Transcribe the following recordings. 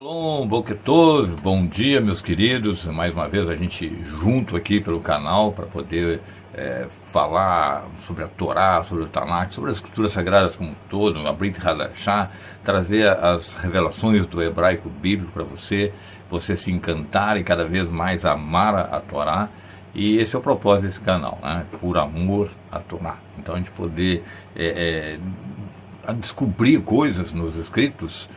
Bom, Boker Tov, bom dia meus queridos, mais uma vez a gente junto aqui pelo canal para poder falar sobre a Torá, sobre o Tanakh, sobre as escrituras sagradas como um todo, a Brit Hadashah, trazer as revelações do hebraico bíblico para você se encantar e cada vez mais amar a Torá. E esse é o propósito desse canal, né? Por amor à Torá. Então a gente poder descobrir coisas nos escritos,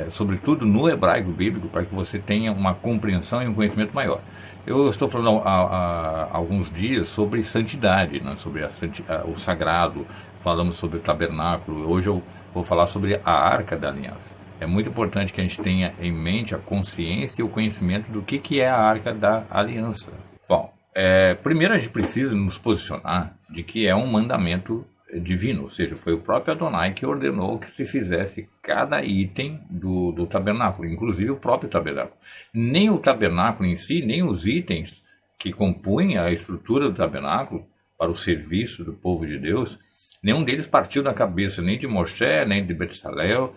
sobretudo no hebraico bíblico, para que você tenha uma compreensão e um conhecimento maior. Eu estou falando há alguns dias sobre santidade, né? Sobre o sagrado, falamos sobre o tabernáculo. Hoje eu vou falar sobre a Arca da Aliança. É muito importante que a gente tenha em mente a consciência e o conhecimento do que é a Arca da Aliança. Bom, primeiro a gente precisa nos posicionar de que é um mandamento divino, ou seja, foi o próprio Adonai que ordenou que se fizesse cada item do tabernáculo, inclusive o próprio tabernáculo. Nem o tabernáculo em si, nem os itens que compunham a estrutura do tabernáculo para o serviço do povo de Deus, nenhum deles partiu da cabeça nem de Moshe, nem de Betzalel.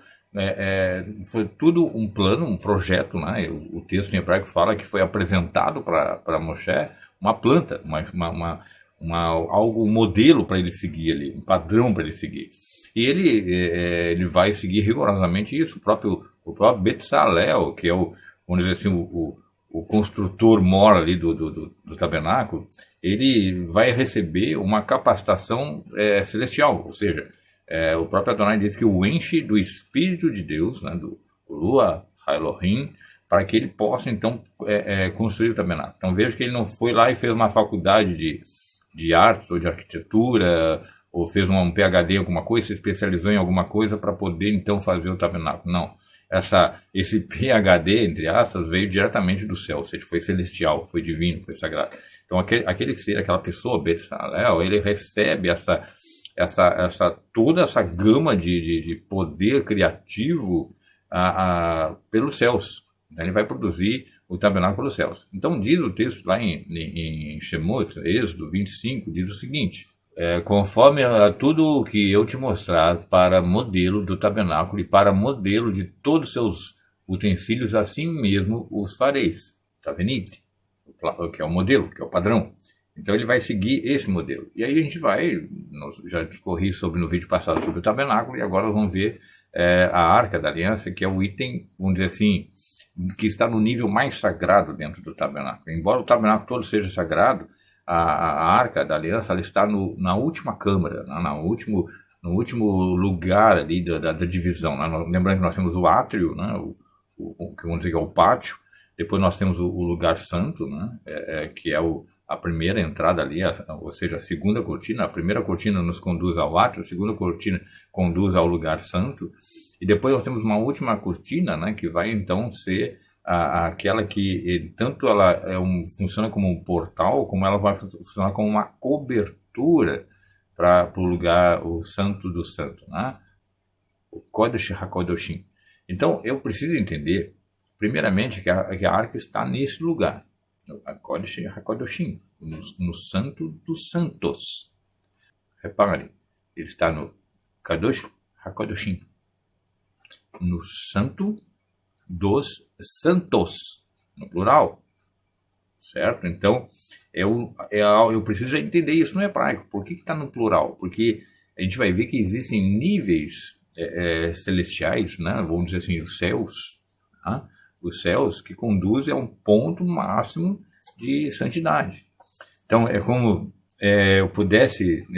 Foi tudo um plano, um projeto, né? O texto em hebraico fala que foi apresentado para Moshe uma planta, um modelo para ele seguir ali, um padrão para ele seguir. E ele vai seguir rigorosamente isso. O próprio Betzalel, que é vamos dizer assim, o construtor mor ali do tabernáculo, ele vai receber uma capacitação celestial, ou seja, o próprio Adonai diz que o enche do Espírito de Deus, né, do Lua Elohim, para que ele possa então construir o tabernáculo. Então veja que ele não foi lá e fez uma faculdade de artes ou de arquitetura, ou fez um PhD em alguma coisa, se especializou em alguma coisa para poder então fazer o tabernáculo. Não. Esse PhD, entre aspas, veio diretamente do céu, ou seja, foi celestial, foi divino, foi sagrado. Então aquele ser, aquela pessoa, Betzalel, ele recebe toda essa gama de poder criativo pelos céus. Então, ele vai produzir o tabernáculo dos céus. Então diz o texto lá em Shemot, Êxodo 25, diz o seguinte: conforme a tudo o que eu te mostrar para modelo do tabernáculo e para modelo de todos os seus utensílios, assim mesmo os fareis. Tavenite, que é o modelo, que é o padrão. Então ele vai seguir esse modelo. E aí a gente já discorri no vídeo passado sobre o tabernáculo, e agora vamos ver a Arca da Aliança, que é o item, vamos dizer assim, que está no nível mais sagrado dentro do tabernáculo. Embora o tabernáculo todo seja sagrado, a Arca da Aliança ela está na última câmara, no último lugar ali da divisão. Né? Lembrando que nós temos o átrio, né? Que vamos dizer que é o pátio, depois nós temos o lugar santo, né? Que é a primeira entrada ali, ou seja, a segunda cortina. A primeira cortina nos conduz ao átrio, a segunda cortina conduz ao lugar santo, e depois nós temos uma última cortina, né, que vai então ser aquela que tanto ela funciona como um portal, como ela vai funcionar como uma cobertura para o lugar, o santo do santo, né? O Kodesh HaKodashim. Então eu preciso entender, primeiramente, que a arca está nesse lugar, no Kodesh HaKodashim, no santo dos santos. Repare, ele está no Kadosh HaKodashim, no santo dos santos, no plural, certo? Então, eu preciso entender isso no hebraico. Por que está no plural? Porque a gente vai ver que existem níveis celestiais, né? Vamos dizer assim, os céus que conduzem a um ponto máximo de santidade. Então, é como eu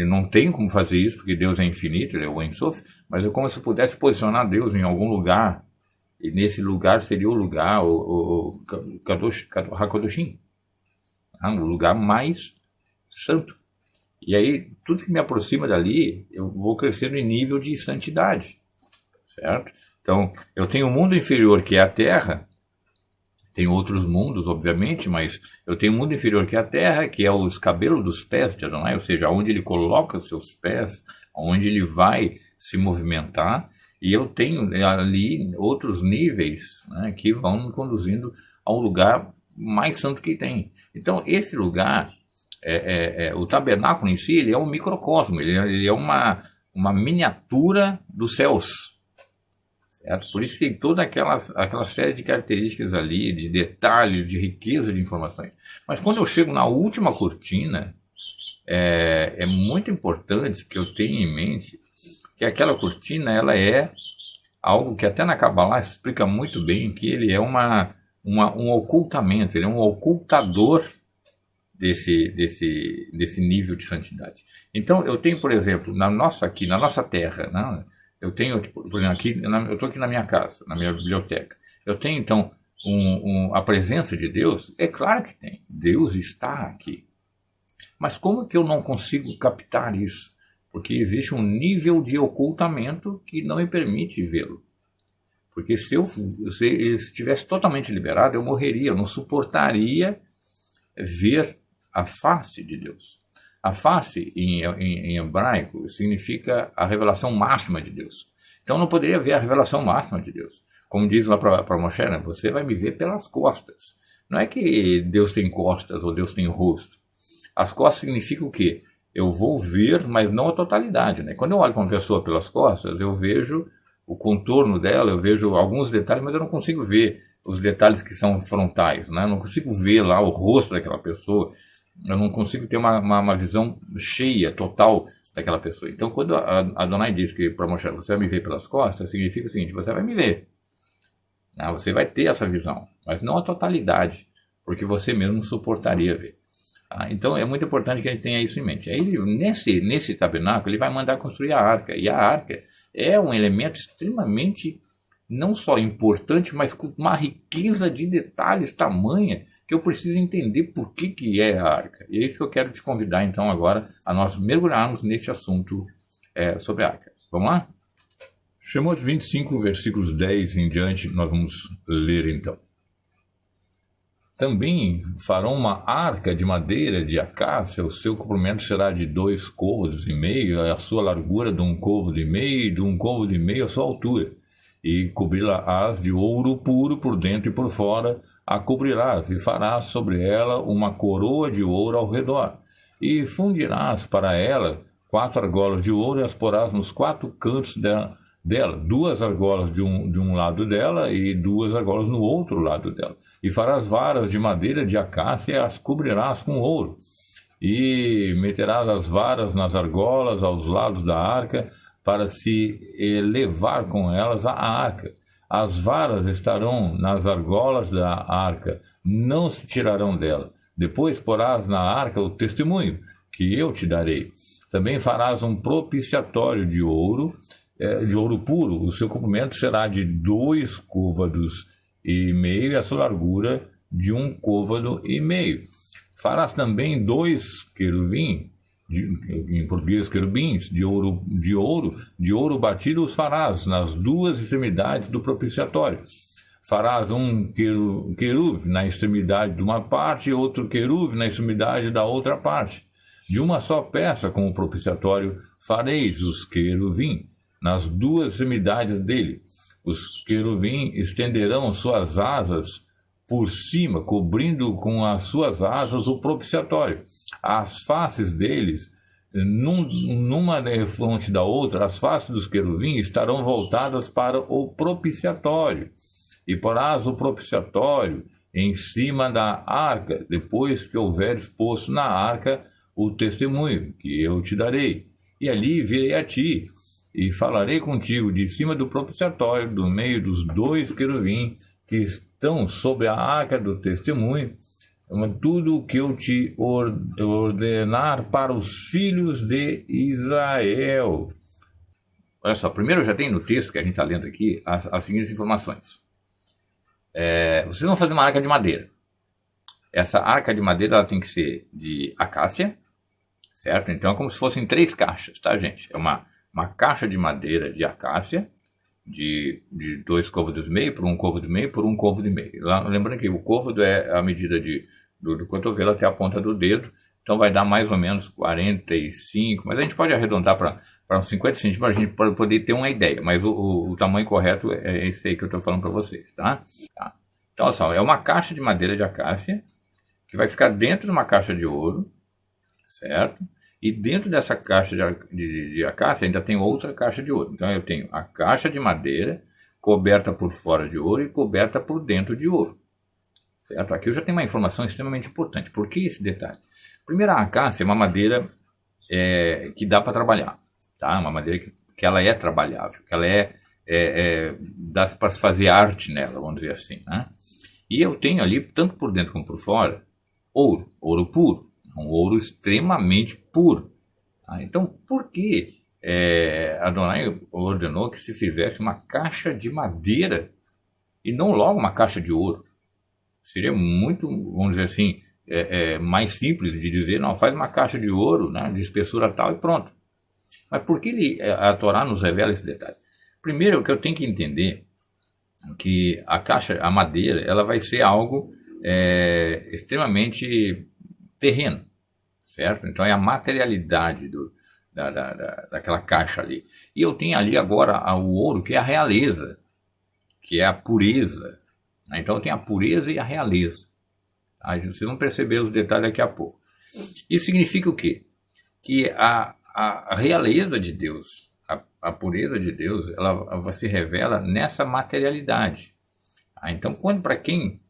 não tenho como fazer isso, porque Deus é infinito, ele é o Ein Sof, mas é como se eu pudesse posicionar Deus em algum lugar, e nesse lugar seria o lugar, o Kadosh HaKodashim, o lugar mais santo. E aí, tudo que me aproxima dali, eu vou crescendo em nível de santidade, certo? Então, eu tenho o mundo inferior, que é a terra. Tem outros mundos, obviamente, mas eu tenho um mundo inferior que é a terra, que é os cabelos dos pés de Adonai, ou seja, onde ele coloca os seus pés, onde ele vai se movimentar, e eu tenho ali outros níveis, né, que vão me conduzindo ao lugar mais santo que tem. Então, esse lugar, o tabernáculo em si, ele é um microcosmo, ele é uma miniatura dos céus, certo? Por isso que tem toda aquela série de características ali, de detalhes, de riqueza de informações. Mas quando eu chego na última cortina, é muito importante que eu tenha em mente que aquela cortina, ela é algo que até na Kabbalah explica muito bem, que ele é um ocultamento, ele é um ocultador desse nível de santidade. Então, eu tenho, por exemplo, na nossa terra, né, eu tenho, por exemplo, eu estou aqui na minha casa, na minha biblioteca. Eu tenho, então, a presença de Deus? É claro que tem. Deus está aqui. Mas como que eu não consigo captar isso? Porque existe um nível de ocultamento que não me permite vê-lo. Porque se ele estivesse totalmente liberado, eu morreria, eu não suportaria ver a face de Deus. A face, em hebraico, significa a revelação máxima de Deus. Então eu não poderia ver a revelação máxima de Deus. Como diz lá para Moshe, né? Você vai me ver pelas costas. Não é que Deus tem costas ou Deus tem rosto. As costas significam o quê? Eu vou ver, mas não a totalidade. Né? Quando eu olho para uma pessoa pelas costas, eu vejo o contorno dela, eu vejo alguns detalhes, mas eu não consigo ver os detalhes que são frontais. Né? Eu não consigo ver lá o rosto daquela pessoa. Eu não consigo ter uma visão cheia, total daquela pessoa. Então, quando a Adonai diz que para Moshe, você vai me ver pelas costas, significa o seguinte, você vai me ver. Você vai ter essa visão, mas não a totalidade, porque você mesmo não suportaria ver. Então, é muito importante que a gente tenha isso em mente. Aí, nesse tabernáculo, ele vai mandar construir a arca. E a arca é um elemento extremamente, não só importante, mas com uma riqueza de detalhes tamanha, que eu preciso entender por que é a arca. E é isso que eu quero te convidar, então, agora, a nós mergulharmos nesse assunto sobre a arca. Vamos lá? Shemot 25, versículos 10 em diante, nós vamos ler, então. Também farão uma arca de madeira de acácia, o seu comprimento será de 2,5 côvados, a sua largura de 1,5 côvado e de 1,5 côvado a sua altura. E cobri-la-ás de ouro puro por dentro e por fora, a cobrirás, e farás sobre ela uma coroa de ouro ao redor. E fundirás para ela 4 argolas de ouro e as porás nos 4 cantos dela, 2 argolas de um lado dela e 2 argolas no outro lado dela. E farás varas de madeira de acácia e as cobrirás com ouro. E meterás as varas nas argolas aos lados da arca, para se levar com elas a arca. As varas estarão nas argolas da arca, não se tirarão dela. Depois porás na arca o testemunho, que eu te darei. Também farás um propiciatório de ouro puro. O seu comprimento será de 2,5 côvados e a sua largura de 1,5 côvado. Farás também 2 querubins, em português querubins, de ouro batido os farás nas 2 extremidades do propiciatório. Farás um querube na extremidade de uma parte e outro querube na extremidade da outra parte. De uma só peça com o propiciatório fareis os querubins nas 2 extremidades dele. Os querubins estenderão suas asas por cima, cobrindo com as suas asas o propiciatório. As faces deles, numa defronte da outra, as faces dos querubins estarão voltadas para o propiciatório. E porás o propiciatório em cima da arca, depois que houveres posto na arca o testemunho, que eu te darei. E ali virei a ti, e falarei contigo de cima do propiciatório, do meio dos 2 querubins que estão sobre a arca do testemunho, tudo o que eu te ordenar para os filhos de Israel. Olha só, primeiro já tem no texto que a gente está lendo aqui as seguintes informações. Vocês vão fazer uma arca de madeira. Essa arca de madeira ela tem que ser de acácia, certo? Então é como se fossem 3 caixas, tá, gente? É uma caixa de madeira de acácia, de 2,5 côvados por 1,5 côvado por 1,5 côvado. Lembrando que o côvado é a medida do cotovelo até a ponta do dedo, então vai dar mais ou menos 45, mas a gente pode arredondar para uns 50 centímetros para a gente poder ter uma ideia, mas o tamanho correto é esse aí que eu estou falando para vocês, tá? Então, olha só, é uma caixa de madeira de acácia que vai ficar dentro de uma caixa de ouro, certo? E dentro dessa caixa de acácia ainda tem outra caixa de ouro. Então eu tenho a caixa de madeira coberta por fora de ouro e coberta por dentro de ouro. Certo? Aqui eu já tenho uma informação extremamente importante. Por que esse detalhe? Primeiro, a acácia é uma madeira que dá para trabalhar. Tá? Uma madeira que ela é trabalhável, que ela dá para se fazer arte nela, vamos dizer assim. Né? E eu tenho ali, tanto por dentro como por fora, ouro puro, um ouro extremamente puro. Tá? Então, por que Adonai ordenou que se fizesse uma caixa de madeira e não logo uma caixa de ouro? Seria muito, vamos dizer assim, mais simples de dizer, não, faz uma caixa de ouro, né, de espessura tal e pronto. Mas por que a Torá nos revela esse detalhe? Primeiro, o que eu tenho que entender que a madeira, ela vai ser algo extremamente terreno, certo? Então é a materialidade daquela caixa ali. E eu tenho ali agora o ouro, que é a realeza, que é a pureza. Então eu tenho a pureza e a realeza. Tá? Vocês vão perceber os detalhes daqui a pouco. Isso significa o quê? Que a realeza de Deus, a pureza de Deus, ela se revela nessa materialidade. Tá? Então, para quem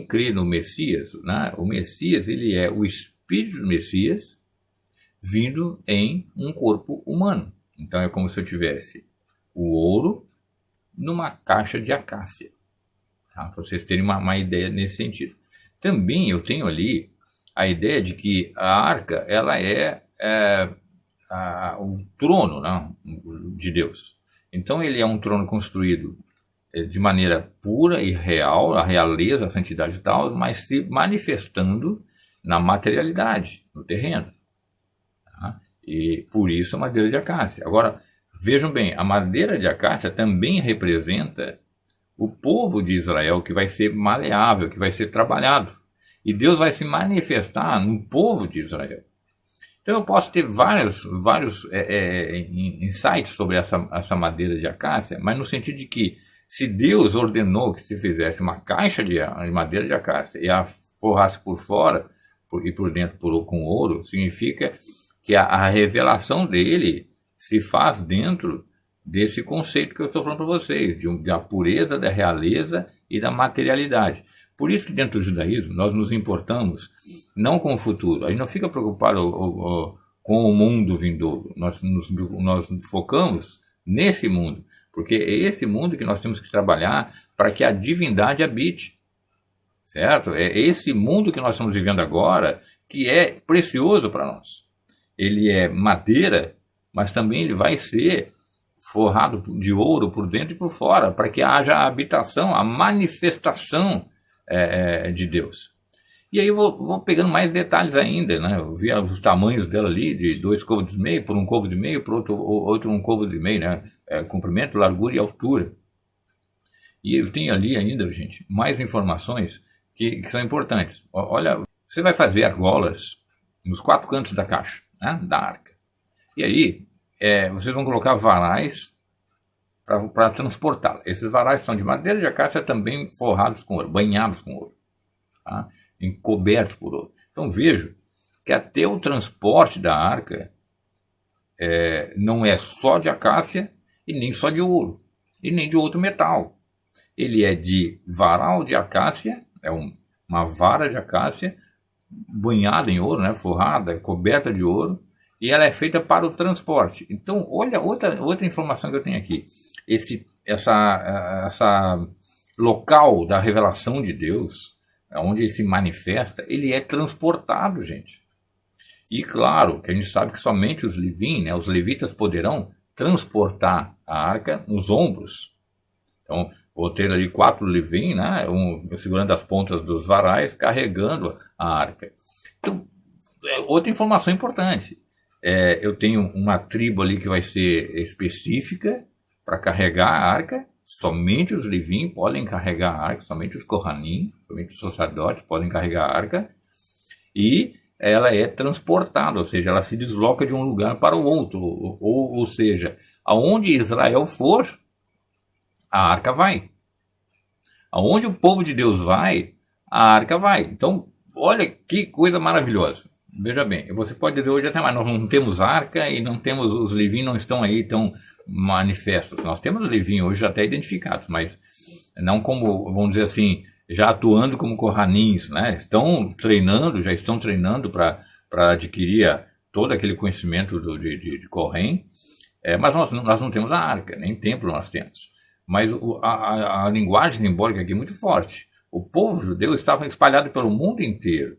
crê no Messias, né, o Messias ele é o Espírito do Messias vindo em um corpo humano. Então é como se eu tivesse o ouro numa caixa de acácia. Tá? Para vocês terem uma ideia nesse sentido. Também eu tenho ali a ideia de que a arca ela o trono, né, de Deus. Então ele é um trono construído de maneira pura e real, a realeza, a santidade e tal, mas se manifestando na materialidade, no terreno. Tá? E por isso a madeira de acácia. Agora, vejam bem, a madeira de acácia também representa o povo de Israel, que vai ser maleável, que vai ser trabalhado. E Deus vai se manifestar no povo de Israel. Então eu posso ter vários insights sobre essa madeira de acácia, mas no sentido de que se Deus ordenou que se fizesse uma caixa de madeira de acácia e a forrasse por fora e por dentro com ouro, significa que a revelação dele se faz dentro desse conceito que eu estou falando para vocês, da pureza, da realeza e da materialidade. Por isso que dentro do judaísmo nós nos importamos não com o futuro, a gente não fica preocupado com o mundo vindouro, nós focamos nesse mundo, porque é esse mundo que nós temos que trabalhar para que a divindade habite, certo? É esse mundo que nós estamos vivendo agora que é precioso para nós. Ele é madeira, mas também ele vai ser forrado de ouro por dentro e por fora, para que haja a habitação, a manifestação de Deus. E aí eu vou pegando mais detalhes ainda, né? Eu vi os tamanhos dela ali, de 2 côvados e meio, por 1 côvado e meio, por outro 1 côvado e meio, né? Comprimento, largura e altura. E eu tenho ali ainda, gente, mais informações que são importantes. Olha, você vai fazer argolas nos 4 cantos da caixa, né? Da arca. E aí, vocês vão colocar varais para transportá-la. Esses varais são de madeira de acácia também forrados com ouro, banhados com ouro, tá? Encobertos por ouro. Então vejo que até o transporte da arca não é só de acácia e nem só de ouro, e nem de outro metal. Ele é de varal de acácia, uma vara de acácia banhada em ouro, né, forrada, coberta de ouro, e ela é feita para o transporte. Então, olha outra informação que eu tenho aqui. Essa local da revelação de Deus, onde ele se manifesta, ele é transportado, gente. E claro, que a gente sabe que somente os levim, né, os levitas poderão transportar a arca nos ombros. Então, vou ter ali 4 levim, né, segurando as pontas dos varais, carregando a arca. Então, outra informação importante. Eu tenho uma tribo ali que vai ser específica para carregar a arca. Somente os levim podem carregar a arca, somente os kohanim, somente os sacerdotes podem carregar a arca. E ela é transportada, ou seja, ela se desloca de um lugar para o outro. Ou seja, aonde Israel for, a arca vai. Aonde o povo de Deus vai, a arca vai. Então, olha que coisa maravilhosa. Veja bem, você pode dizer hoje até mais, nós não temos arca e não temos, os levinos não estão aí tão manifestos. Nós temos Levim hoje até identificados, mas não como, vamos dizer assim, já atuando como Kohanins, né? Já estão treinando para adquirir todo aquele conhecimento de Kohen, mas nós não temos a arca, nem templo nós temos. Mas a linguagem simbólica aqui é muito forte. O povo judeu estava espalhado pelo mundo inteiro.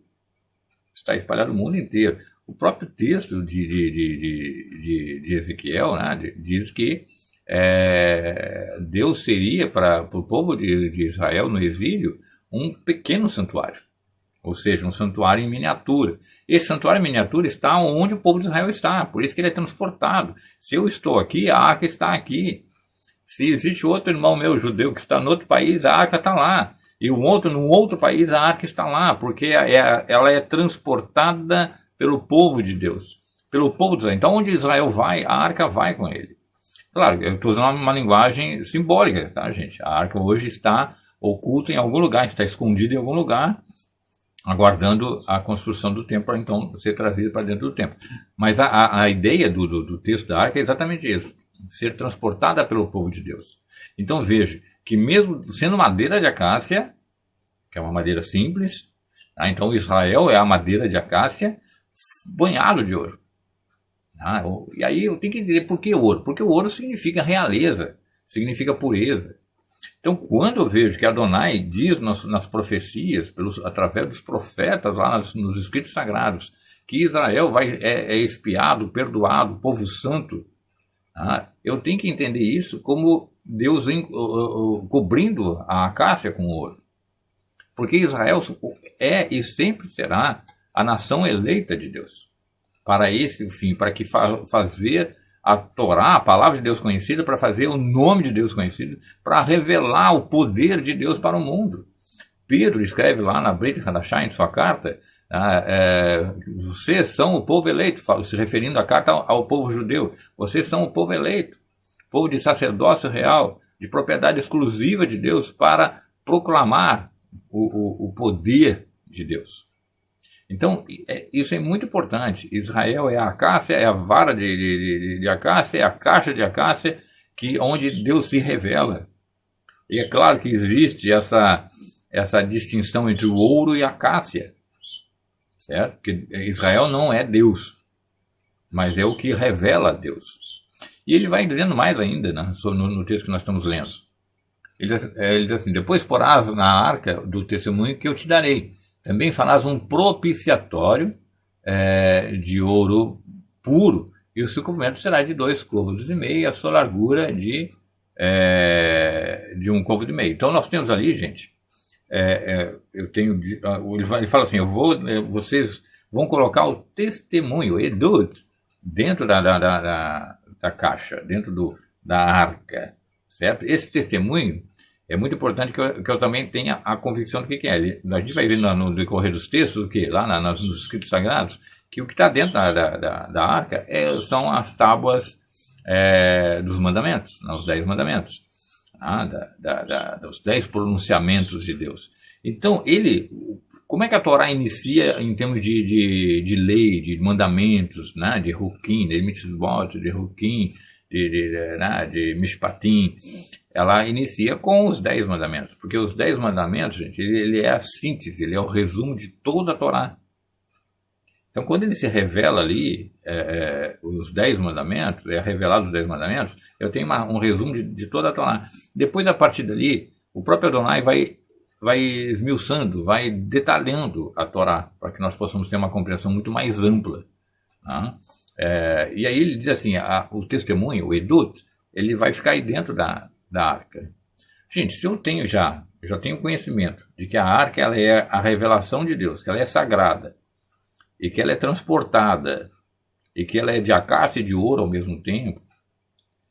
Está espalhado no mundo inteiro. O próprio texto de Ezequiel, né, diz que Deus seria para o povo de Israel no exílio um pequeno santuário, ou seja, um santuário em miniatura. Esse santuário em miniatura está onde o povo de Israel está, por isso que ele é transportado. Se eu estou aqui, a arca está aqui. Se existe outro irmão meu judeu que está em outro país, a arca está lá. E o outro, num outro país, a arca está lá, porque ela é transportada pelo povo de Deus, pelo povo de Israel. Então, onde Israel vai, a arca vai com ele. Claro, eu estou usando uma linguagem simbólica, tá, gente? A arca hoje está oculta em algum lugar, está escondida em algum lugar, aguardando a construção do templo para então ser trazida para dentro do templo. Mas a ideia do texto da arca é exatamente isso, ser transportada pelo povo de Deus. Então veja que mesmo sendo madeira de acácia, que é uma madeira simples, tá? Então Israel é a madeira de acácia banhado de ouro. Tá? E aí eu tenho que entender por que ouro? Porque o ouro significa realeza, significa pureza. Então, quando eu vejo que Adonai diz nas profecias, através dos profetas, lá nos escritos sagrados, que Israel é expiado, perdoado, povo santo, tá? Eu tenho que entender isso como Deus cobrindo a acácia com ouro. Porque Israel é e sempre será a nação eleita de Deus. Para esse fim, para que fazer a Torá, a palavra de Deus conhecida, para fazer o nome de Deus conhecido, para revelar o poder de Deus para o mundo. Pedro escreve lá na Brit Hadashah, em sua carta, vocês são o povo eleito, se referindo à carta ao povo judeu, vocês são o povo eleito, povo de sacerdócio real, de propriedade exclusiva de Deus, para proclamar o poder de Deus. Então, isso é muito importante. Israel é a acácia, é a vara de acácia, é a caixa de acácia, onde Deus se revela. E é claro que existe essa distinção entre o ouro e a acácia, certo? Porque Israel não é Deus, mas é o que revela a Deus. E ele vai dizendo mais ainda, né, no texto que nós estamos lendo. Ele diz assim: depois porás na arca do testemunho que eu te darei. Também farás um propiciatório de ouro puro, e o seu comprimento será de 2,5 côvados, e a sua largura de 1,5 côvado. Então nós temos ali, gente, ele fala assim: vocês vão colocar o testemunho, Edut, dentro da caixa, dentro da arca, certo? Esse testemunho é muito importante que eu também tenha a convicção do que é. A gente vai ver no decorrer dos textos, lá nos escritos sagrados, que o que está dentro da arca são as tábuas dos mandamentos, os 10 mandamentos, dos 10 pronunciamentos de Deus. Então, como é que a Torá inicia em termos de lei, de mandamentos, né, de Hukim, de Mitzvot, de Hukim, de Mishpatim? Ela inicia com os 10 mandamentos, porque os 10 mandamentos, gente, ele é a síntese, ele é o resumo de toda a Torá. Então, quando ele se revela ali, os 10 mandamentos, é revelado os 10 mandamentos, eu tenho um resumo de toda a Torá. Depois, a partir dali, o próprio Adonai vai esmiuçando, vai detalhando a Torá, para que nós possamos ter uma compreensão muito mais ampla. Tá? E aí ele diz assim: o testemunho, o Edut, ele vai ficar aí dentro da arca. Gente, se eu já tenho conhecimento de que a arca ela é a revelação de Deus, que ela é sagrada, e que ela é transportada, e que ela é de acácia e de ouro ao mesmo tempo,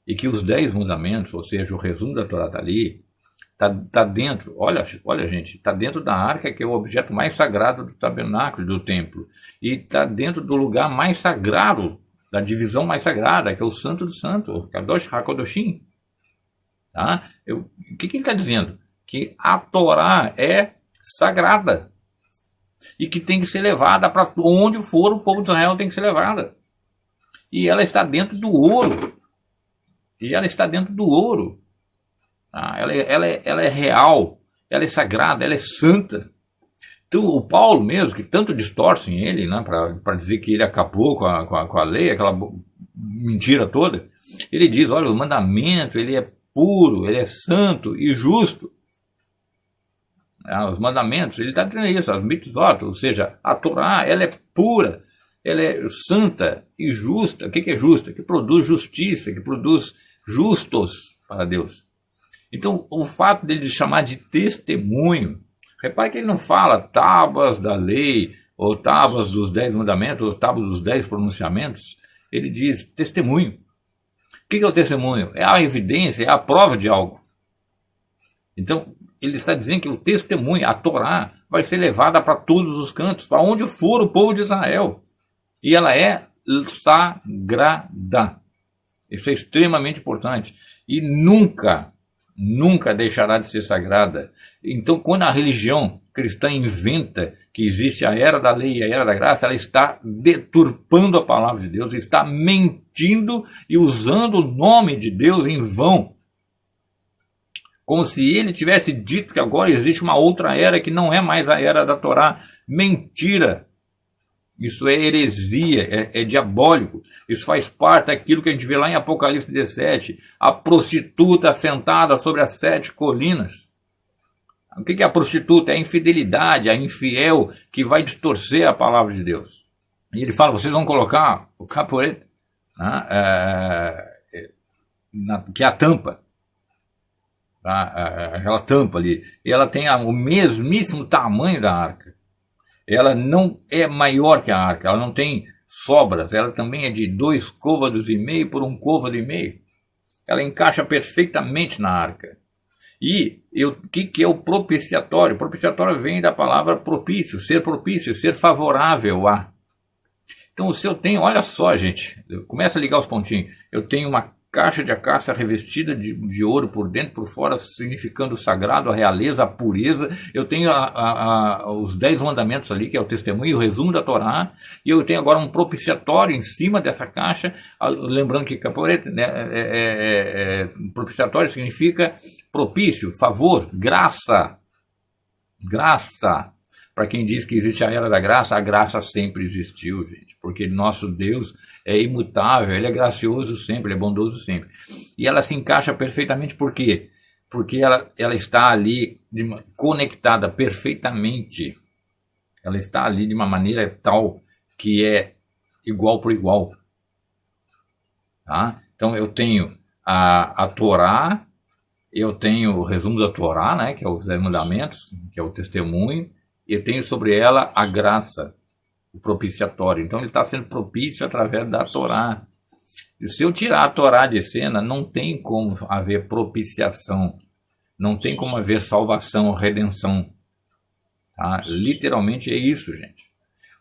e que os 10 mandamentos, ou seja, o resumo da Torá está ali, está dentro, olha gente, está dentro da arca, que é o objeto mais sagrado do tabernáculo, do templo, e está dentro do lugar mais sagrado, da divisão mais sagrada, que é o Santo do Santo, Kadosh HaKadoshim. Tá? O que ele está dizendo? Que a Torá é sagrada e que tem que ser levada para onde for o povo de Israel, tem que ser levada. E ela está dentro do ouro. e ela está dentro do ouro. Ela é real, ela é sagrada, ela é santa. Então, o Paulo mesmo, que tanto distorcem ele, né, para dizer que ele acabou com a lei, aquela mentira toda, ele diz, olha, o mandamento, ele é puro, ele é santo e justo. Os mandamentos, ele está dizendo isso, as mitzvot, ou seja, a Torá, ela é pura, ela é santa e justa. O que é justa? Que produz justiça, que produz justos para Deus. Então, o fato dele chamar de testemunho, repare que ele não fala tábuas da lei, ou tábuas dos 10 mandamentos, ou tábuas dos 10 pronunciamentos, ele diz testemunho. O que é o testemunho? É a evidência, é a prova de algo. Então, ele está dizendo que o testemunho, a Torá, vai ser levada para todos os cantos, para onde for o povo de Israel. E ela é sagrada. Isso é extremamente importante. E nunca deixará de ser sagrada. Então, quando a religião cristã inventa que existe a era da lei e a era da graça, ela está deturpando a palavra de Deus, está mentindo e usando o nome de Deus em vão. Como se ele tivesse dito que agora existe uma outra era que não é mais a era da Torá. Mentira! Isso é heresia, é diabólico. Isso faz parte daquilo que a gente vê lá em Apocalipse 17. A prostituta sentada sobre as 7 colinas. O que é a prostituta? É a infidelidade, a infiel que vai distorcer a palavra de Deus. E ele fala, vocês vão colocar o caporet, que é a tampa. Aquela tampa ali. E ela tem o mesmíssimo tamanho da arca. Ela não é maior que a arca, ela não tem sobras, ela também é de 2 côvados e meio por 1 côvado e meio. Ela encaixa perfeitamente na arca. E o que é o propiciatório? O propiciatório vem da palavra propício, ser favorável a. Então, se eu tenho, olha só, gente, começa a ligar os pontinhos. Eu tenho uma caixa de acácia revestida de ouro por dentro e por fora, significando o sagrado, a realeza, a pureza. Eu tenho os 10 mandamentos ali, que é o testemunho, o resumo da Torá, e eu tenho agora um propiciatório em cima dessa caixa, lembrando que caporet, né, propiciatório significa propício, favor, graça. Para quem diz que existe a era da graça, a graça sempre existiu, gente, porque nosso Deus é imutável, ele é gracioso sempre, ele é bondoso sempre. E ela se encaixa perfeitamente, por quê? Porque ela está ali conectada perfeitamente, ela está ali de uma maneira tal que é igual por igual. Tá? Então eu tenho a Torá, eu tenho o resumo da Torá, né, que é os 10 mandamentos, que é o testemunho, e eu tenho sobre ela a graça, o propiciatório. Então ele está sendo propício através da Torá. E se eu tirar a Torá de cena, não tem como haver propiciação, não tem como haver salvação, redenção. Tá? Literalmente é isso, gente.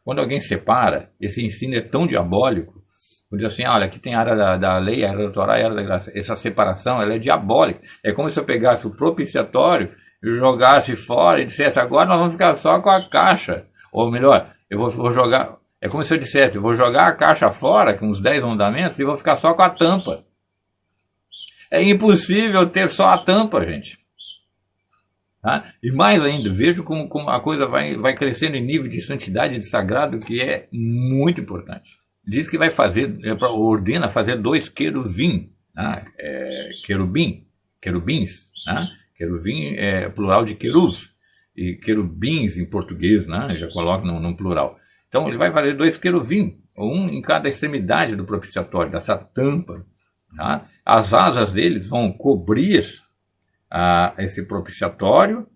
Quando alguém separa, esse ensino é tão diabólico, diz assim, olha, aqui tem a área da lei, a área da Torá e a área da graça. Essa separação, ela é diabólica. É como se eu pegasse o propiciatório, jogasse fora e dissesse, agora nós vamos ficar só com a caixa. Ou melhor, eu vou jogar, é como se eu dissesse, eu vou jogar a caixa fora, com os 10 mandamentos, e vou ficar só com a tampa. É impossível ter só a tampa, gente. Tá? E mais ainda, vejo como a coisa vai crescendo em nível de santidade e de sagrado, que é muito importante. Diz que vai fazer, ordena fazer 2 querubins, né? Querubins, né? Querubim é plural de querubs, e querubins em português, né? Já coloca no plural. Então ele vai fazer 2 querubins, um em cada extremidade do propiciatório, dessa tampa. Tá? As asas deles vão cobrir esse propiciatório,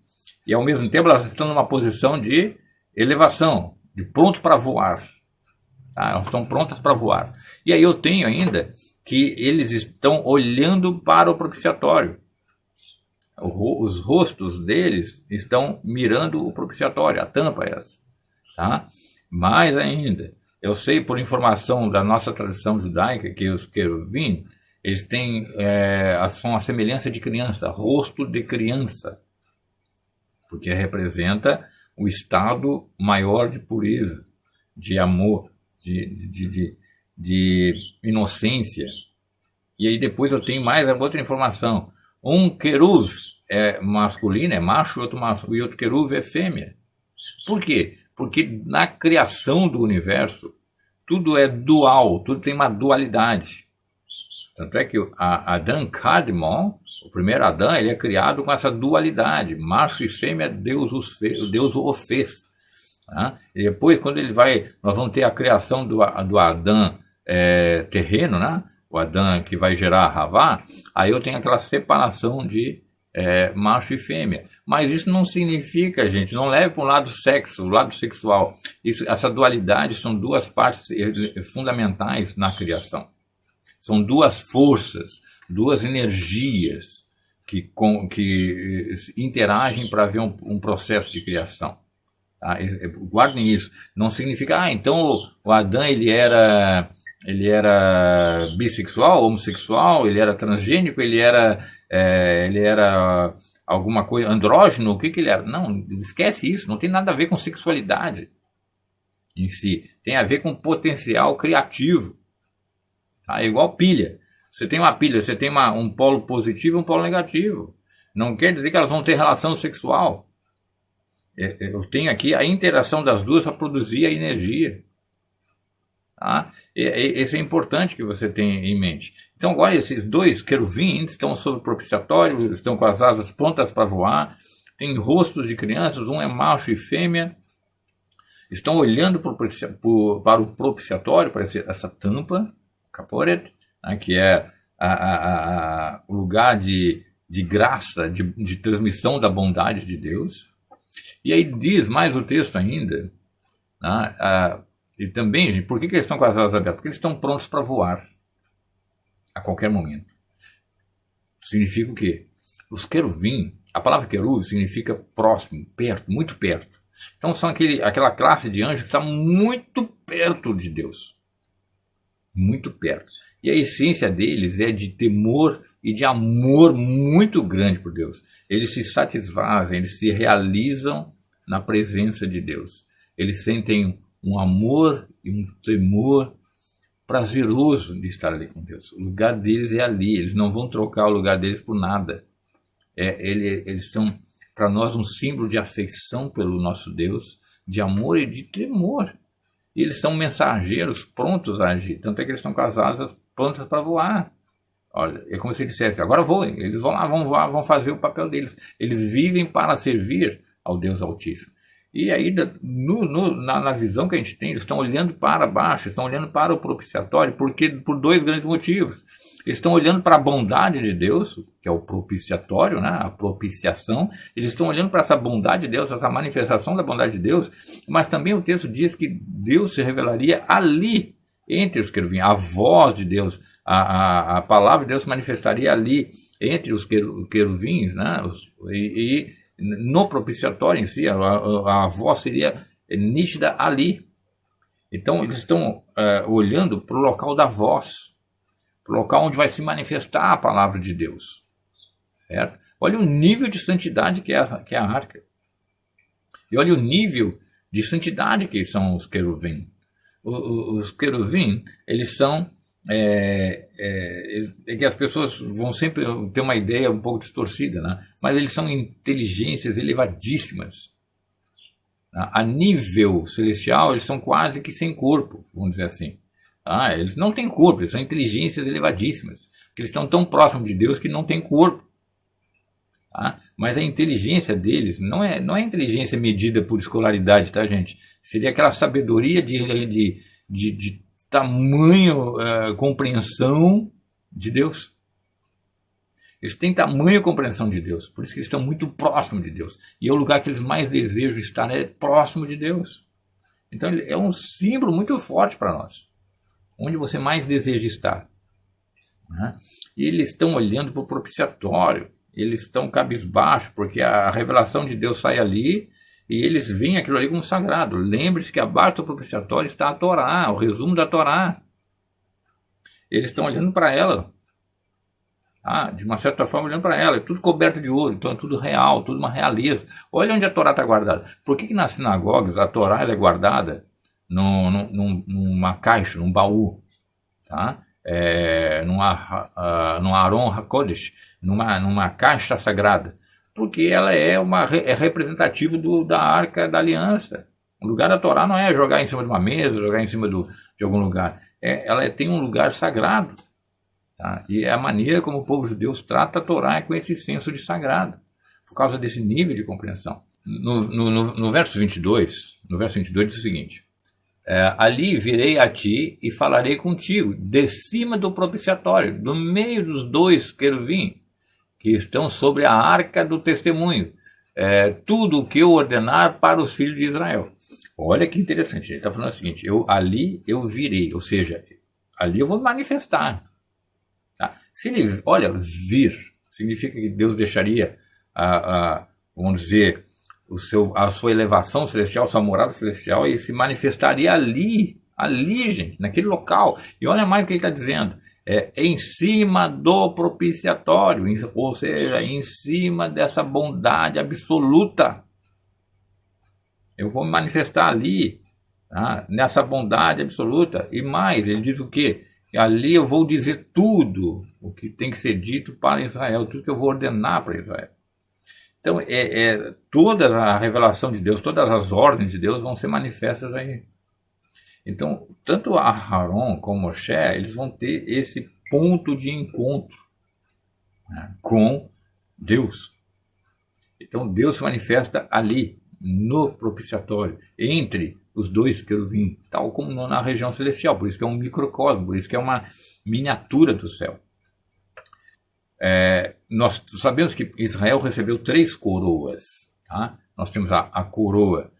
e ao mesmo tempo elas estão numa posição de elevação, de pronto para voar. Tá? Elas estão prontas para voar. E aí eu tenho ainda que eles estão olhando para o propiciatório. Os rostos deles estão mirando o propiciatório, a tampa é essa. Tá? Mais ainda, eu sei por informação da nossa tradição judaica que os querubim, eles têm são a semelhança de criança, rosto de criança, porque representa o estado maior de pureza, de amor, de inocência. E aí depois eu tenho mais outra informação. Um queruv é masculino, é macho, e outro queruv é fêmea. Por quê? Porque na criação do universo, tudo é dual, tudo tem uma dualidade. Tanto é que Adão Kadmon, o primeiro Adão, ele é criado com essa dualidade. Macho e fêmea, Deus o fez. Tá? E depois, quando nós vamos ter a criação do Adão terreno, né? O Adão que vai gerar a Havá, aí eu tenho aquela separação de macho e fêmea. Mas isso não significa, gente, não leve para o lado o lado sexual. Essa dualidade são duas partes fundamentais na criação. São duas forças, duas energias que interagem para haver um processo de criação. Tá? Guardem isso. Não significa, então o Adão ele era bissexual, homossexual, ele era transgênico, ele era alguma coisa, andrógeno, o que ele era? Não, esquece isso, não tem nada a ver com sexualidade em si, tem a ver com potencial criativo. Tá? É igual pilha. Você tem uma pilha, você tem um polo positivo e um polo negativo. Não quer dizer que elas vão ter relação sexual. Eu tenho aqui a interação das duas para produzir a energia. Tá? Isso é importante que você tenha em mente. Então agora esses dois queruvins estão sobre o propiciatório, estão com as asas prontas para voar, tem rostos de crianças, um é macho e fêmea, estão olhando para o propiciatório, para essa tampa, Kaporet, né, que é o lugar de graça, de transmissão da bondade de Deus. E aí diz mais o texto ainda, né, e também, gente, por que eles estão com as asas abertas? Porque eles estão prontos para voar a qualquer momento. Significa o quê? Os queruvim, a palavra queruv significa próximo, perto, muito perto. Então são aquela classe de anjos que está muito perto de Deus. Muito perto. E a essência deles é de temor e de amor muito grande por Deus. Eles se satisfazem, eles se realizam na presença de Deus. Eles sentem um amor e um temor prazeroso de estar ali com Deus. O lugar deles é ali, eles não vão trocar o lugar deles por nada. Eles são, para nós, um símbolo de afeição pelo nosso Deus, de amor e de temor. E eles são mensageiros prontos a agir, tanto é que eles estão com as asas prontas para voar. Olha, é como se ele dissesse, agora voem, eles vão lá, vão voar, vão fazer o papel deles. Eles vivem para servir ao Deus Altíssimo. E aí, na visão que a gente tem, eles estão olhando para baixo, estão olhando para o propiciatório, por dois grandes motivos. Eles estão olhando para a bondade de Deus, que é o propiciatório, né, a propiciação. Eles estão olhando para essa bondade de Deus, essa manifestação da bondade de Deus, mas também o texto diz que Deus se revelaria ali, entre os querubins. A voz de Deus, a palavra de Deus se manifestaria ali, entre os querubins, né, e no propiciatório em si, a voz seria nítida ali. Então eles estão olhando para o local da voz, para o local onde vai se manifestar a palavra de Deus. Certo? Olha o nível de santidade que é a arca. E olha o nível de santidade que são os querubim. Os querubim, eles são... que as pessoas vão sempre ter uma ideia um pouco distorcida, né? Mas eles são inteligências elevadíssimas. A nível celestial, eles são quase que sem corpo, vamos dizer assim. Eles não têm corpo, eles são inteligências elevadíssimas, porque eles estão tão próximos de Deus que não têm corpo. Mas a inteligência deles não é inteligência medida por escolaridade, tá, gente? Seria aquela sabedoria de tamanho compreensão de Deus. Eles têm tamanho compreensão de Deus, por isso que eles estão muito próximos de Deus. E é o lugar que eles mais desejam estar, próximo de Deus. Então é um símbolo muito forte para nós. Onde você mais deseja estar. Né? E eles estão olhando para o propiciatório, eles estão cabisbaixo, porque a revelação de Deus sai ali, e eles veem aquilo ali como sagrado. Lembre-se que abaixo do propiciatório está a Torá, o resumo da Torá. Eles estão olhando para ela. De uma certa forma, olhando para ela. É tudo coberto de ouro, então é tudo real, tudo uma realeza. Olha onde a Torá está guardada. Por que nas sinagogas a Torá ela é guardada numa caixa, num baú? Tá? num Aron HaKodesh, numa caixa sagrada, porque ela é representativo da Arca da Aliança. O lugar da Torá não é jogar em cima de uma mesa, jogar em cima de algum lugar. Ela tem um lugar sagrado. Tá? E é a maneira como o povo judeu trata a Torá com esse senso de sagrado, por causa desse nível de compreensão. No verso 22 diz o seguinte: ali virei a ti e falarei contigo, de cima do propiciatório, do meio dos dois querubim, que estão sobre a arca do testemunho, tudo o que eu ordenar para os filhos de Israel. Olha que interessante, ele está falando o seguinte: ali eu virei, ou seja, ali eu vou manifestar. Tá? Olha, vir significa que Deus deixaria, vamos dizer, a sua elevação celestial, sua morada celestial, e se manifestaria ali, gente, naquele local. E olha mais o que ele está dizendo: em cima do propiciatório, ou seja, em cima dessa bondade absoluta. Eu vou me manifestar ali, tá? Nessa bondade absoluta. E mais, ele diz o quê? Ali eu vou dizer tudo o que tem que ser dito para Israel, tudo que eu vou ordenar para Israel. Então, toda a revelação de Deus, todas as ordens de Deus vão ser manifestas aí. Então, tanto Aharon como Moshe, eles vão ter esse ponto de encontro, né, com Deus. Então, Deus se manifesta ali, no propiciatório, entre os dois querubins, tal como na região celestial. Por isso que é um microcosmo, por isso que é uma miniatura do céu. Nós sabemos que Israel recebeu 3 coroas. Tá? Nós temos a coroa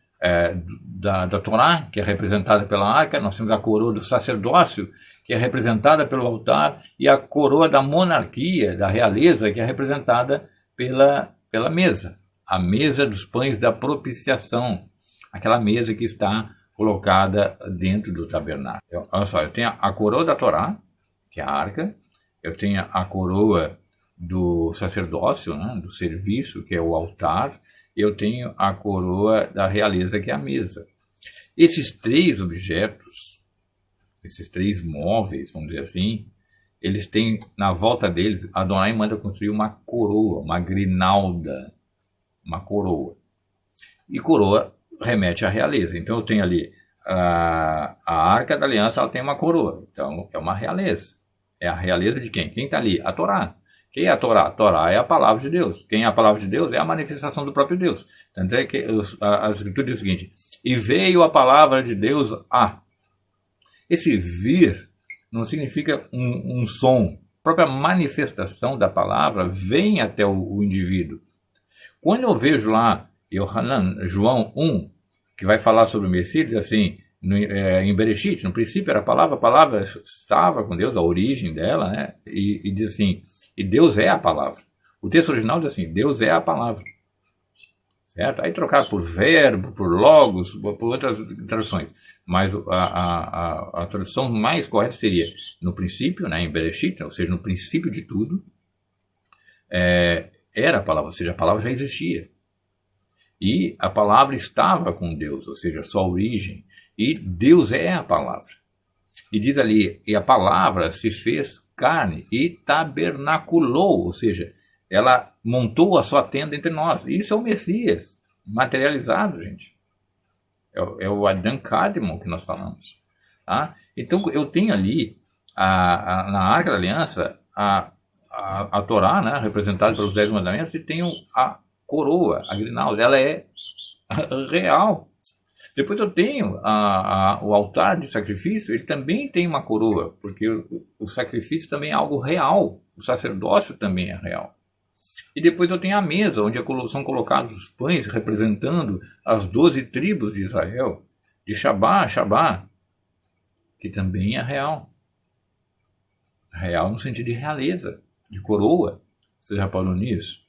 da Torá, que é representada pela arca. Nós temos a coroa do sacerdócio, que é representada pelo altar, e a coroa da monarquia, da realeza, que é representada pela mesa. A mesa dos pães da propiciação, aquela mesa que está colocada dentro do tabernáculo. Olha só, eu tenho a coroa da Torá, que é a arca, eu tenho a coroa do sacerdócio, né, do serviço, que é o altar, eu tenho a coroa da realeza, que é a mesa. Esses 3 objetos, esses 3 móveis, vamos dizer assim, eles têm, na volta deles, Adonai manda construir uma coroa, uma grinalda, uma coroa. E coroa remete à realeza. Então eu tenho ali a Arca da Aliança, ela tem uma coroa. Então é uma realeza. É a realeza de quem? Quem está ali? A Torá. Quem é a Torá? A Torá é a palavra de Deus. Quem é a palavra de Deus? É a manifestação do próprio Deus. Tanto é que a Escritura diz o seguinte: e veio a palavra de Deus a. Esse vir não significa um som. A própria manifestação da palavra vem até o indivíduo. Quando eu vejo lá João 1, que vai falar sobre o Messias, diz assim, em Bereshit, no princípio era a palavra estava com Deus, a origem dela, né? E diz assim, e Deus é a palavra. O texto original diz assim, Deus é a palavra. Certo? Aí trocado por verbo, por logos, por outras traduções. Mas a tradução mais correta seria, no princípio, né, em Bereshit, ou seja, no princípio de tudo, era a palavra, ou seja, a palavra já existia. E a palavra estava com Deus, ou seja, sua origem. E Deus é a palavra. E diz ali, e a palavra se fez carne e tabernaculou, ou seja, ela montou a sua tenda entre nós. Isso é o Messias, materializado, gente. É o Adam Kadmon que nós falamos. Tá? Então, eu tenho ali, na Arca da Aliança, a Torá, né, representada pelos 10 mandamentos, e tenho a coroa, a grinalda, ela é real. Depois eu tenho o altar de sacrifício, ele também tem uma coroa, porque o sacrifício também é algo real, o sacerdócio também é real. E depois eu tenho a mesa, onde são colocados os pães representando as 12 tribos de Israel, de Shabá, que também é real. Real no sentido de realeza, de coroa. Você já falou nisso?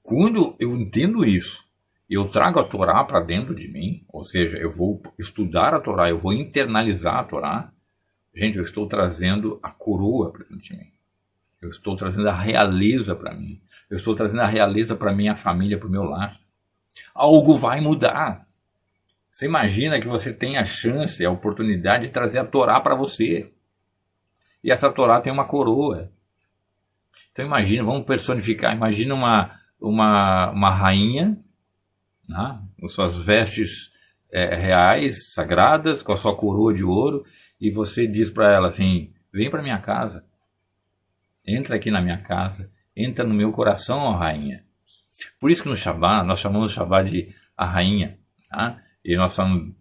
Quando eu entendo isso, eu trago a Torá para dentro de mim, ou seja, eu vou estudar a Torá, eu vou internalizar a Torá, gente, eu estou trazendo a coroa para dentro de mim. Eu estou trazendo a realeza para mim. Eu estou trazendo a realeza para minha família, para o meu lar. Algo vai mudar. Você imagina que você tem a chance, a oportunidade de trazer a Torá para você. E essa Torá tem uma coroa. Então imagina, vamos personificar, imagina uma rainha, né, com suas vestes reais, sagradas, com a sua coroa de ouro, e você diz para ela assim, vem para minha casa, entra aqui na minha casa, entra no meu coração, ó rainha. Por isso que no Shabbat, nós chamamos o Shabbat de a rainha, tá? E nós falamos,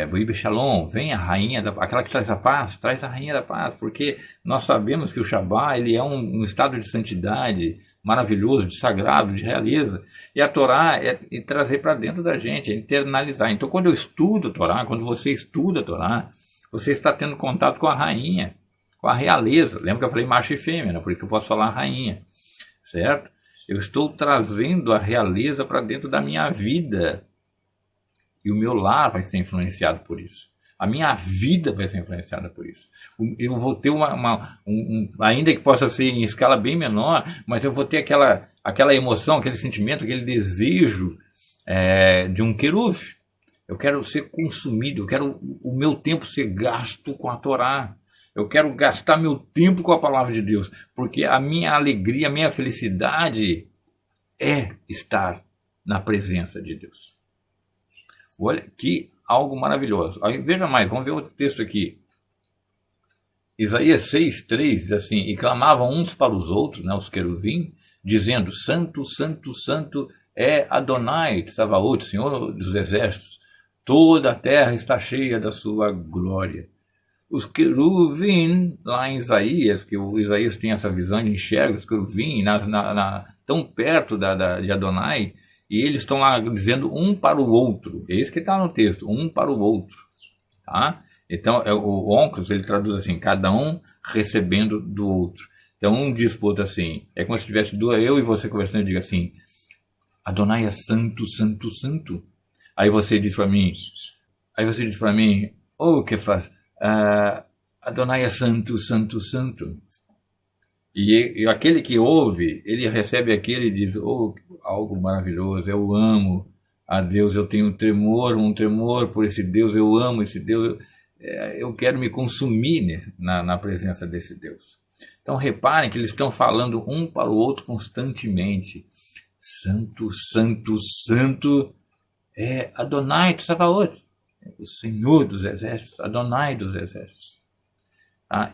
Boibe Shalom, vem a rainha, aquela que traz a paz, traz a rainha da paz, porque nós sabemos que o Shabbat ele é um estado de santidade maravilhoso, de sagrado, de realeza, e a Torá é trazer para dentro da gente, é internalizar. Então quando eu estudo a Torá, quando você estuda a Torá, você está tendo contato com a rainha, com a realeza. Lembra que eu falei macho e fêmea, né? Por isso que eu posso falar rainha, certo? Eu estou trazendo a realeza para dentro da minha vida. E o meu lar vai ser influenciado por isso. A minha vida vai ser influenciada por isso. Eu vou ter ainda que possa ser em escala bem menor, mas eu vou ter aquela emoção, aquele sentimento, aquele desejo de um querube. Eu quero ser consumido, eu quero o meu tempo ser gasto com a Torá. Eu quero gastar meu tempo com a palavra de Deus, porque a minha alegria, a minha felicidade é estar na presença de Deus. Olha que algo maravilhoso. Aí, veja mais, vamos ver outro texto aqui. Isaías 6:3 diz assim, e clamavam uns para os outros, né, os querubim, dizendo, santo, santo, santo é Adonai, Tsavaot, Senhor dos exércitos, toda a terra está cheia da sua glória. Os querubim, lá em Isaías, que o Isaías tem essa visão, ele enxerga os querubim tão perto de Adonai, e eles estão lá dizendo um para o outro. É isso que está no texto, um para o outro. Tá? Então, o Onkelos, ele traduz assim, cada um recebendo do outro. Então, um diz para o outro assim, é como se tivesse eu e você conversando, e diga assim, Adonai é santo, santo, santo. Aí você diz para mim, o que faz? Adonai é santo, santo, santo. E aquele que ouve, ele recebe aquele e diz, algo maravilhoso, eu amo a Deus, eu tenho um tremor por esse Deus, eu amo esse Deus, eu quero me consumir na presença desse Deus. Então reparem que eles estão falando um para o outro constantemente. Santo, santo, santo é Adonai Tsavaot, o Senhor dos exércitos, Adonai dos exércitos.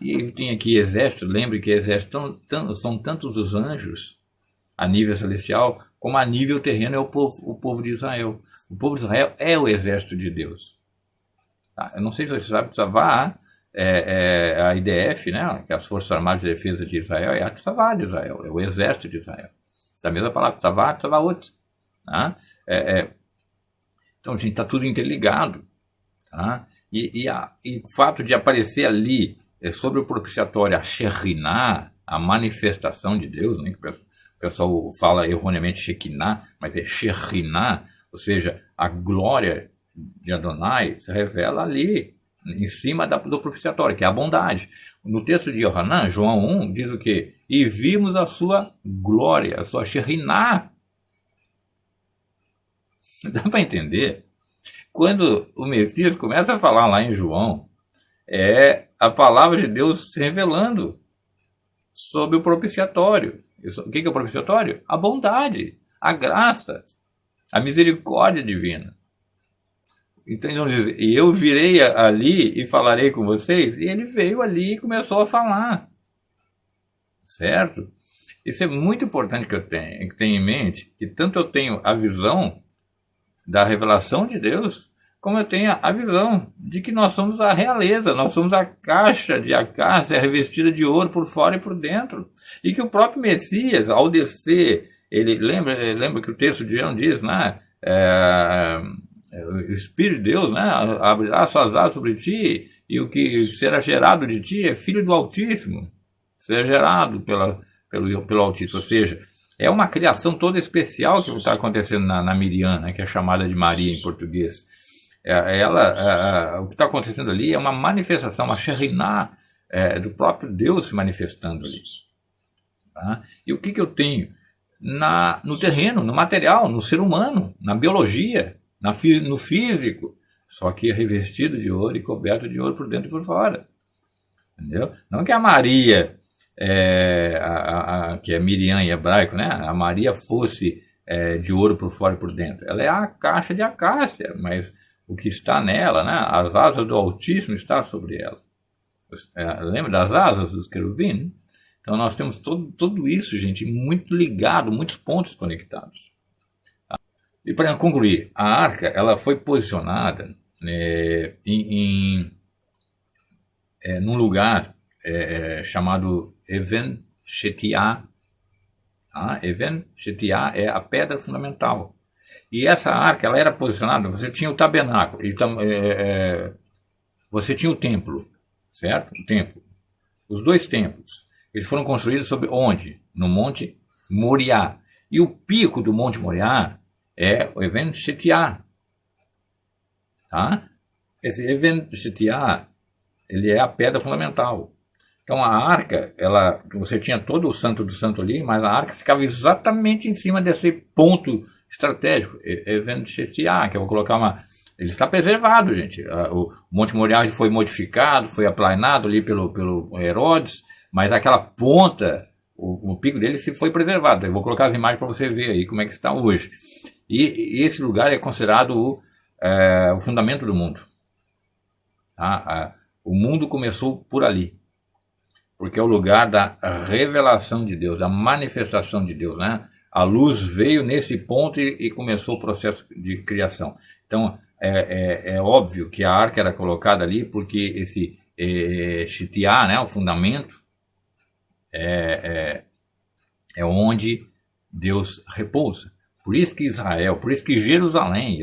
E tem aqui exército, lembre que exército são tantos os anjos a nível celestial, como a nível terreno é o povo de Israel. O povo de Israel é o exército de Deus. Eu não sei se você sabe, Tzavá é a IDF, né, que é as Forças Armadas de Defesa de Israel, é a Tzavá de Israel, é o exército de Israel. Da mesma palavra, Tzavá, Tzavaot. Então, gente, está tudo interligado. Tá? E o fato de aparecer ali sobre o propiciatório a Shekhinah, a manifestação de Deus, né, que o pessoal fala erroneamente Shekinah, mas é Shekhinah, ou seja, a glória de Adonai se revela ali, em cima do propiciatório, que é a bondade. No texto de Yohanan, João 1, diz o quê? E vimos a sua glória, a sua Shekhinah. Dá para entender? Quando o Messias começa a falar lá em João, é a palavra de Deus se revelando sobre o propiciatório. O que é o propiciatório? A bondade, a graça, a misericórdia divina. Então ele diz, e eu virei ali e falarei com vocês, e ele veio ali e começou a falar. Certo? Isso é muito importante que eu tenha em mente, que tanto eu tenho a visão da revelação de Deus, como eu tenho a visão de que nós somos a realeza, nós somos a caixa de acácia revestida de ouro por fora e por dentro. E que o próprio Messias, ao descer, ele lembra que o texto de João diz, né? O Espírito de Deus, né, abrirá suas asas sobre ti, e o que será gerado de ti é filho do Altíssimo, será gerado pelo Altíssimo, ou seja, é uma criação toda especial que está acontecendo na Miriam, né, que é chamada de Maria em português. O que está acontecendo ali é uma manifestação, uma Shekhinah do próprio Deus se manifestando ali. Tá? E o que eu tenho? No terreno, no material, no ser humano, na biologia, no físico, só que revestido de ouro e coberto de ouro por dentro e por fora. entendeu? Não que a Maria, que é Miriam em hebraico, né? A Maria fosse de ouro por fora e por dentro. Ela é a caixa de acácia, mas o que está nela, né? As asas do Altíssimo estão sobre ela. Lembra das asas dos querubins? Então nós temos tudo isso, gente, muito ligado, muitos pontos conectados. E para concluir, a arca ela foi posicionada num lugar chamado Even Shetiah. Even Shetiah é a pedra fundamental. E essa arca ela era posicionada, você tinha o tabernáculo, você tinha o templo, certo? O templo. Os dois templos. Eles foram construídos sobre onde? No Monte Moriá. E o pico do Monte Moriá é o Even Shetiah. Tá? Esse Even Shetiah, ele é a pedra fundamental. Então a arca, você tinha todo o santo do santo ali, mas a arca ficava exatamente em cima desse ponto estratégico, Even Shetiah, que eu vou colocar ele está preservado, gente. O Monte Moriá foi modificado, foi aplanado ali pelo Herodes, mas aquela ponta, o pico dele se foi preservado. Eu vou colocar as imagens para você ver aí como é que está hoje. E esse lugar é considerado o fundamento do mundo. O mundo começou por ali, porque é o lugar da revelação de Deus, da manifestação de Deus, né? A luz veio nesse ponto e começou o processo de criação. Então, é óbvio que a arca era colocada ali porque esse Shetiah, né, o fundamento, é onde Deus repousa. Por isso que Israel, por isso que Jerusalém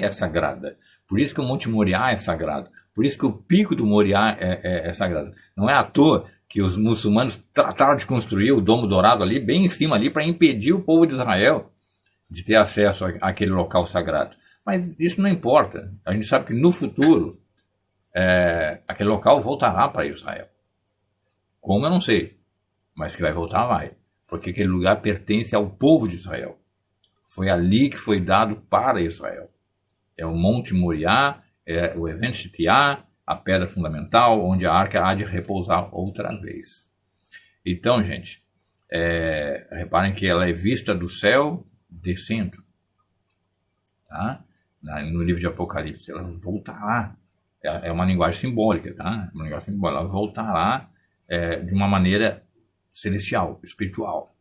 é sagrada. Por isso que o Monte Moriá é sagrado. Por isso que o pico do Moriá é sagrado. Não é à toa que os muçulmanos trataram de construir o Domo Dourado ali, bem em cima ali, para impedir o povo de Israel de ter acesso àquele local sagrado. Mas isso não importa. A gente sabe que no futuro, aquele local voltará para Israel. Como eu não sei, mas que vai voltar, vai. Porque aquele lugar pertence ao povo de Israel. Foi ali que foi dado para Israel. É o Monte Moriá, é o Even Shetiah, a pedra fundamental, onde a arca há de repousar outra vez. Então, gente, reparem que ela é vista do céu descendo. Tá? No livro de Apocalipse, ela voltará. É uma linguagem simbólica, tá? Uma linguagem simbólica. Ela voltará de uma maneira celestial, espiritual.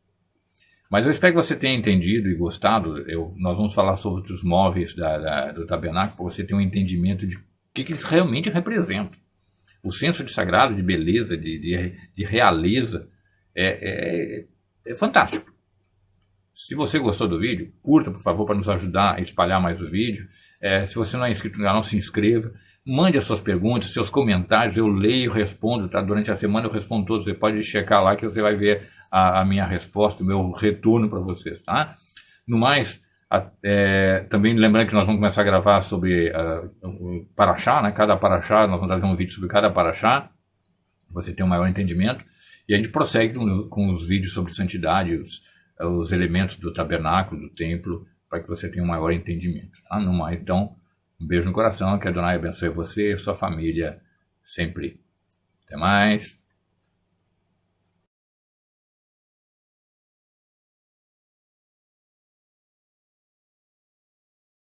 Mas eu espero que você tenha entendido e gostado. Nós vamos falar sobre os móveis do tabernáculo, para você ter um entendimento de o que eles realmente representam. O senso de sagrado, de beleza, de realeza, é fantástico. Se você gostou do vídeo, curta, por favor, para nos ajudar a espalhar mais o vídeo. Se você não é inscrito no canal, se inscreva. Mande as suas perguntas, seus comentários, eu leio e respondo, tá? Durante a semana eu respondo todos, você pode checar lá que você vai ver a minha resposta, o meu retorno para vocês, tá? No mais, também lembrando que nós vamos começar a gravar sobre o Paraxá, né? Cada Paraxá, nós vamos trazer um vídeo sobre cada Paraxá, você tem um maior entendimento, e a gente prossegue com os vídeos sobre santidade, os elementos do tabernáculo, do templo, para que você tenha um maior entendimento, tá? No mais, então, um beijo no coração, que a Adonai abençoe você e sua família sempre. Até mais.